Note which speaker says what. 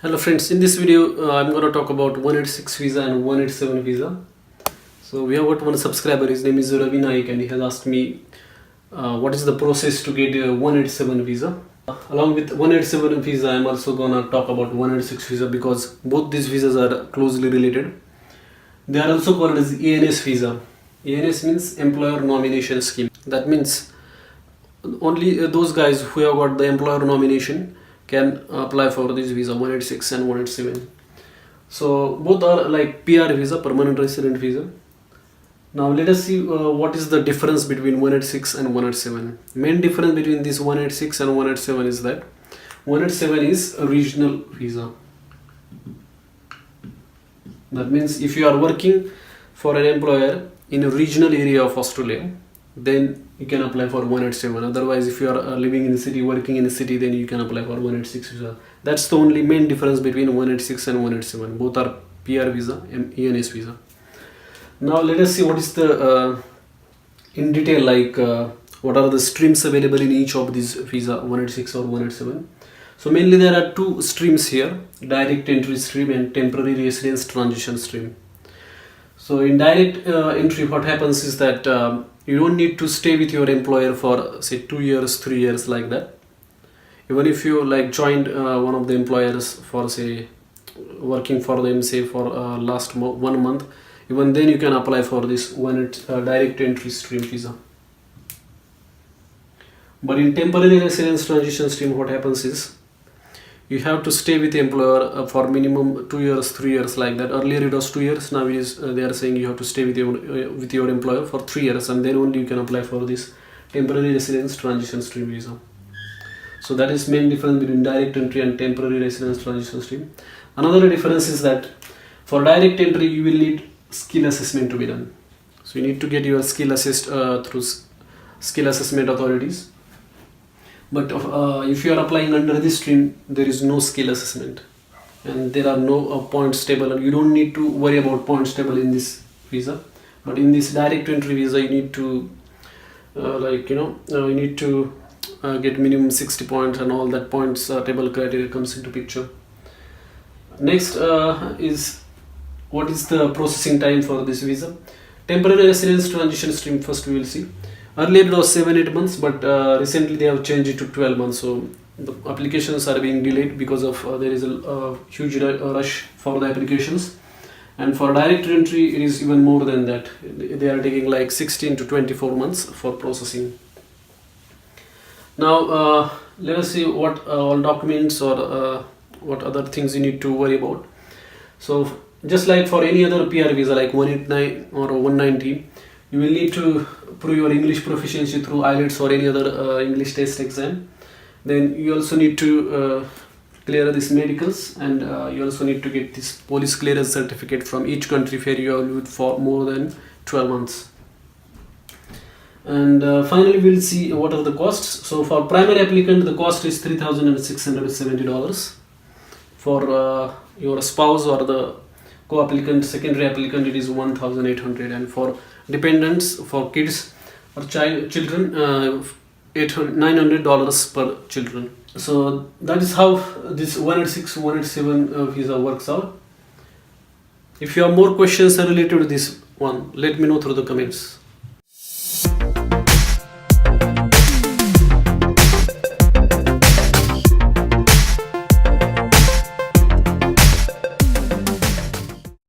Speaker 1: Hello friends, in this video I'm going to talk about 186 visa and 187 visa. So we have got one subscriber, his name is Ravi Naik, and he has asked me what is the process to get a 187 visa. Along with 187 visa, I'm also going to talk about 186 visa because both these visas are closely related. They are also called as ANS visa. ANS means Employer Nomination Scheme. That means only those guys who have got the employer nomination can apply for this visa, 186 and 187. So both are like PR visa, permanent resident visa. Now let us see what is the difference between 186 and 187. Main difference between this 186 and 187 is that 187 is a regional visa. That means if you are working for an employer in a regional area of Australia, then you can apply for 187. Otherwise, if you are living in the city, working in the city, then you can apply for 186 visa. That's the only main difference between 186 and 187. Both are PR visa and ENS visa. Now let us see what is the in detail, like what are the streams available in each of these visa, 186 or 187. So mainly there are two streams here: direct entry stream and temporary residence transition stream. So in direct entry, what happens is that you don't need to stay with your employer for say 2 years, 3 years, like that. Even if you like joined one of the employers for say working for them say for last 1 month, even then you can apply for this direct entry stream visa. But in temporary residence transition stream, what happens is you have to stay with the employer for minimum 2 years, 3 years, like that. Earlier it was 2 years. Now it is they are saying you have to stay with your employer for 3 years, and then only you can apply for this temporary residence transition stream visa. So that is main difference between direct entry and temporary residence transition stream. Another difference is that for direct entry you will need skill assessment to be done. So you need to get your skill assessed through skill assessment authorities. But if you are applying under this stream, there is no skill assessment and there are no points table, and you don't need to worry about points table in this visa. But in this direct entry visa, you need to you need to get minimum 60 points, and all that points table criteria comes into picture. Next is what is the processing time for this visa. Temporary residence transition stream, first we will see. Earlier it was 7-8 months, but recently they have changed it to 12 months. So the applications are being delayed because of there is a huge rush for the applications. And for direct entry, it is even more than that. They are taking like 16 to 24 months for processing. Now let us see what all documents or what other things you need to worry about. So just like for any other PR visa like 189 or 190, you will need to prove your English proficiency through IELTS or any other English test exam. Then you also need to clear these medicals, and you also need to get this police clearance certificate from each country where you have lived for more than 12 months. And finally we'll see what are the costs. So for primary applicant, the cost is $3,670. For your spouse or the co-applicant, secondary applicant, it is $1,800, and for dependents, for kids or children, $900 per children. So that is how this 186 187 visa works out. If you have more questions related to this one, let me know through the comments.